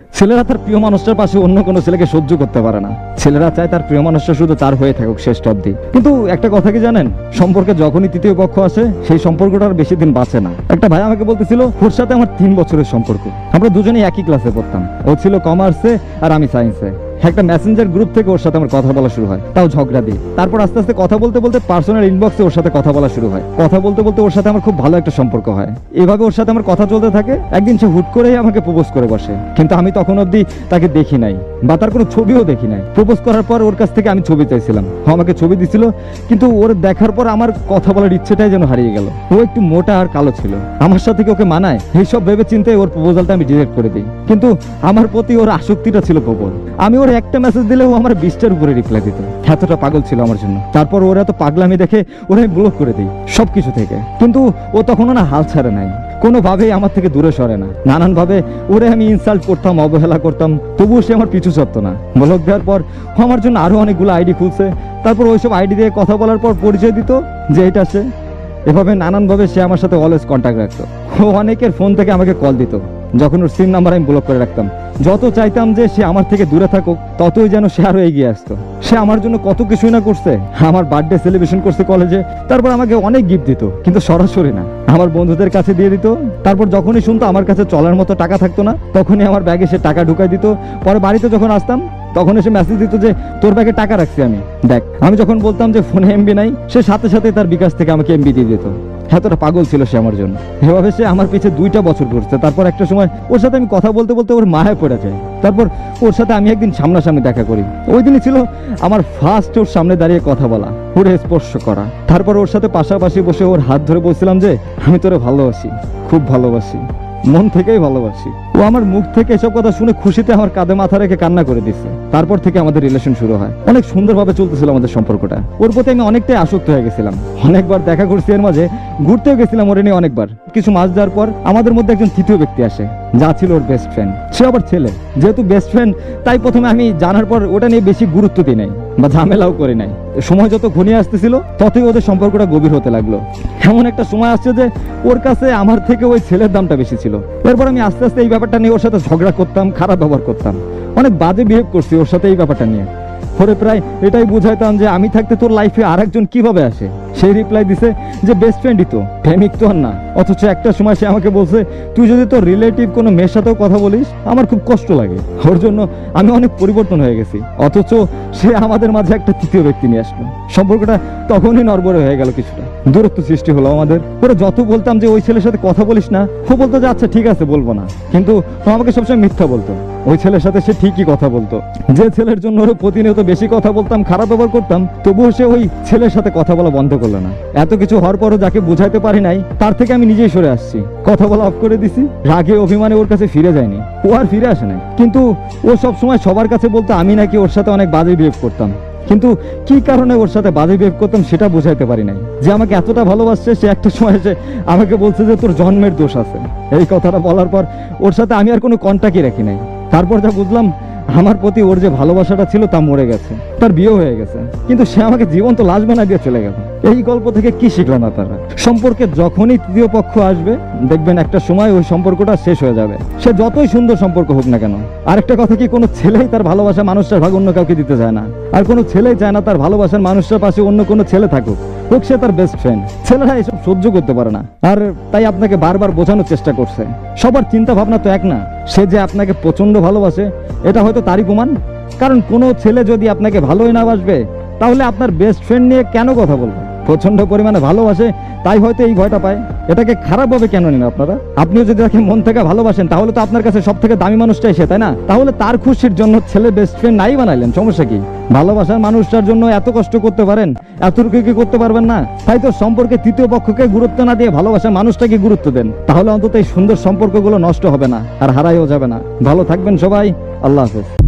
ছেলেরা তার প্রিয় মানুষটার পাশে অন্য কোনো ছেলেকে সহ্য করতে পারে না। ছেলেরা চায় তার প্রিয় মানুষটা শুধু তার হয়ে থাকুক শেষ অবধি। কিন্তু একটা কথা কি জানেন, সম্পর্কে যখনই তৃতীয় পক্ষ আসে সেই সম্পর্কটা আর বেশি দিন বাঁচে না। একটা ভাই আমাকে বলতেছিল ওর সাথে আমার 3 বছরের সম্পর্ক, আমরা দুজনেই একই ক্লাসে পড়তাম। ও ছিল কমার্সে আর আমি সায়েন্সে। একটা মেসেঞ্জার গ্রুপ থেকে ওর সাথে আমার কথা বলা শুরু হয়, তাও ঝগড়া দিয়ে। তারপর আস্তে আস্তে কথা বলতে বলতে পার্সোনাল ইনবক্সে ওর সাথে কথা বলা শুরু হয়। কথা বলতে বলতে ওর সাথে আমার খুব ভালো একটা সম্পর্ক হয়। এভাবে ওর সাথে আমার কথা চলতে থাকে। একদিন সে হুট করেই আমাকে প্রপোজ করে বসে, কিন্তু আমি তখন অবধি তাকে দেখি নাই বা তার কোনো ছবিও দেখি নাই। প্রপোজ করার পর ওর কাছ থেকে আমি ছবি চাইছিলাম, ও আমাকে ছবি দিছিল, কিন্তু ওর দেখার পর আমার কথা বলার ইচ্ছেটাই যেন হারিয়ে গেল। ও একটু মোটা আর কালো ছিল, আমার সাথে কি ওকে মানায় এইসব ভেবে চিন্তায় ওর প্রপোজালটা আমি ডিলিট করে দিই। কিন্তু আমার প্রতি ওর আসক্তিটা ছিল প্রবল। আমি ওর একটা মেসেজ দিলে ও আমার 20টার উপরে রিপ্লাই দিত, এতটা পাগল ছিল আমার জন্য। তারপর ওরা তো পাগলামি দেখে ওরা ব্লক করে দিই সবকিছু থেকে। কিন্তু ও তখনও না হাল ছাড়ে নাই, কোনোভাবেই আমার থেকে দূরে সরে না। নানানভাবে ওরে আমি ইনসাল্ট করতাম, অবহেলা করতাম, তবুও সে আমার পিছু ছাড়তো না। ব্লক দেওয়ার পর আমার জন্য আরো অনেকগুলো আইডি খুলছে। তারপর ওইসব আইডি দিয়ে কথা বলার পর পরিচয় দিত যে এটা সে। এভাবে নানানভাবে সে আমার সাথে অলওয়েজ কন্ট্যাক্ট রাখতো। ও অনেকের ফোন থেকে আমাকে কল দিত, যখন ওর সিম নাম্বার আমি ব্লক করে রাখতাম। যত চাইতাম যে সে আমার থেকে দূরে থাকুক, ততই যেন সে আরো এগিয়ে আসতো। সে আমার জন্য কত কিছুই না করছে। আমার বার্থডে সেলিব্রেশন করছে কলেজে, তারপর আমাকে অনেক গিফট দিত, কিন্তু সরাসরি না, আমার বন্ধুদের কাছে দিয়ে দিত। তারপর যখনই শুনতো আমার কাছে চলার মতো টাকা থাকতো না, তখনই আমার ব্যাগে সে টাকা ঢুকাই দিত। পরে বাড়িতে যখন আসতাম তখন এসে মেসেজ দিত যে তোর ব্যাগে টাকা রাখছি আমি, দেখ। আমি যখন বলতাম যে ফোনে এমবি নাই, সে সাথে সাথে তার বিকাশ থেকে আমাকে এমবি দিয়ে দিত। এতটা পাগল ছিল সে আমার জন্য। এভাবে সে আমার পিছে 2টা বছর ঘুরছে। তারপর একটা সময় ওর সাথে আমি কথা বলতে বলতে ওর মায়া পড়ে যায়। তারপর ওর সাথে আমি একদিন সামনাসামনি দেখা করি। ওই দিনই ছিল আমার ফার্স্ট ওর সামনে দাঁড়িয়ে কথা বলা, ওরে স্পর্শ করা। তারপর ওর সাথে পাশাপাশি বসে ওর হাত ধরে বলছিলাম যে আমি তোরে ভালোবাসি, খুব ভালোবাসি, মন থেকেই ভালোবাসি। ও আমার মুখ থেকে এসব কথা শুনে খুশিতে আমার কাঁধে মাথা রেখে কান্না করে দিচ্ছে। তারপর থেকে আমাদের রিলেশন শুরু হয়। অনেক সুন্দরভাবে চলতেছিল আমাদের সম্পর্কটা। ওর প্রতি আমি অনেকটাই আসক্ত হয়ে গেছিলাম। অনেকবার দেখা করছি, এর মাঝে ঘুরতেও গেছিলাম ওরে নিয়ে অনেকবার। কিছু মাস যাওয়ার পর আমাদের মধ্যে একজন তৃতীয় ব্যক্তি আসে, যা ছিল ওর বেস্ট ফ্রেন্ড। সে আবার ছেলে, যেহেতু বেস্ট ফ্রেন্ড, তাই প্রথমে আমি জানার পর ওটা নিয়ে বেশি গুরুত্ব দিই নাই বা ঝামেলাও করি নাই। সময় যত ঘনিয়ে আসতেছিল ততই ওদের সম্পর্কটা গভীর হতে লাগলো। এমন একটা সময় আসছে যে ওর কাছে আমার থেকে ওই ছেলের দামটা বেশি ছিল। এরপর আমি আস্তে আস্তে এই ব্যাপারটা নিয়ে ওর সাথে ঝগড়া করতাম, খারাপ ব্যবহার করতাম, অনেক বাজে বিহেভ করছি ওর সাথে এই ব্যাপারটা নিয়ে। পরে প্রায় এটাই বুঝাইতাম যে আমি থাকতে তোর লাইফে আর একজন কিভাবে আসে। সেই রিপ্লাই দিছে যে বেস্ট ফ্রেন্ডই তো, প্রেমিক তো আর না। অথচ একটা সময় সে আমাকে বলছে তুই যদি তোর রিলেটিভ কোনো মেয়ের সাথেও কথা বলিস আমার খুব কষ্ট লাগে। ওর জন্য আমি অনেক পরিবর্তন হয়ে গেছি। অথচ সে আমাদের মাঝে একটা তৃতীয় ব্যক্তি নিয়ে আসলো। সম্পর্কটা তখনই নড়বড়ে হয়ে গেল, কিছুটা দূরত্ব সৃষ্টি হলো আমাদের। ওরা যত বলতাম যে ওই ছেলের সাথে কথা বলিস না, ও বলতো যে আচ্ছা ঠিক আছে বলবো না, কিন্তু ও আমাকে সবসময় মিথ্যা বলতো। ওই ছেলের সাথে সে ঠিকই কথা বলতো, যে ছেলের জন্য ওর প্রতিনিয়ত বেশি কথা বলতাম, খারাপ ব্যবহার করতাম, তবুও সে ওই ছেলের সাথে কথা বলা বন্ধ করলো না। এত কিছু হওয়ার পরও যাকে বুঝাইতে পারি নাই, তার থেকে আমি নিজেই সরে আসছি, কথা বলা অফ করে দিছি। রাগে অভিমানে ওর কাছে ফিরে যায়নি, ও আর ফিরে আসে নাই। কিন্তু ও সব সময় সবার কাছে বলতো আমি নাকি ওর সাথে অনেক বাজে বিহেভ করতাম, কিন্তু কি কারণে ওর সাথে বাজে বিহেভ করতাম সেটা বুঝাইতে পারি নাই। যে আমাকে এতটা ভালোবাসছে, সে একটা সময় এসে আমাকে বলছে যে তোর জন্মের দোষ আছে। এই কথাটা বলার পর ওর সাথে আমি আর কোনো কন্ট্যাক্টই রাখি নাই। তারপর যা বুঝলাম আমার প্রতি ওর যে ভালোবাসাটা ছিল তা মরে গেছে, তার বিয়ে হয়ে গেছে, কিন্তু সে আমাকে জীবন্ত লাশ বানা দিয়ে চলে গেল। এই গল্প থেকে কি শিখলাম আপনারা? সম্পর্কে যখনই তৃতীয় পক্ষ আসবে দেখবেন একটা সময় ওই সম্পর্কটা শেষ হয়ে যাবে, সে যতই সুন্দর সম্পর্ক হোক না কেন। আরেকটা কথা কি, কোনো ছেলেই তার ভালোবাসা মানুষটার ভাগ অন্য কাউকে দিতে চায় না, আর কোনো ছেলেই চায় না তার ভালোবাসার মানুষটার পাশে অন্য কোনো ছেলে থাকুক, হোক সে তার বেস্ট ফ্রেন্ড। ছেলেরা এসব সহ্য করতে পারে না, আর তাই আপনাকে বারবার বোঝানোর চেষ্টা করছে। সবার চিন্তা ভাবনা তো এক না। সে যে আপনাকে প্রচন্ড ভালোবাসে এটা হয়তো তারই প্রমাণ। কারণ কোনো ছেলে যদি আপনাকে ভালোই না বাসবে, তাহলে আপনার বেস্ট ফ্রেন্ড নিয়ে কেন কথা বলবে? প্রচন্ড পরিমাণে ভালোবাসে তাই হয়তো এই ভয়টা পায়। এটাকে খারাপভাবে কেন নেন আপনারা? আপনিও যদি তাকে মন থেকে ভালোবাসেন, তাহলে তো আপনার কাছে সব থেকে দামি মানুষটাই সে, তাই না? তাহলে তার খুশির জন্য ছেলে বেস্ট ফ্রেন্ড নাই বানাইলেন, সমস্যা কি? ভালোবাসার মানুষটার জন্য এত কষ্ট করতে পারেন, এতটুকু কি করতে পারবেন না? তাই তো সম্পর্কে তৃতীয় পক্ষকে গুরুত্ব না দিয়ে ভালোবাসার মানুষটাকে গুরুত্ব দেন, তাহলে অন্তত এই সুন্দর সম্পর্কগুলো নষ্ট হবে না আর হারাইও যাবে না। ভালো থাকবেন সবাই, আল্লাহ হাফেজ।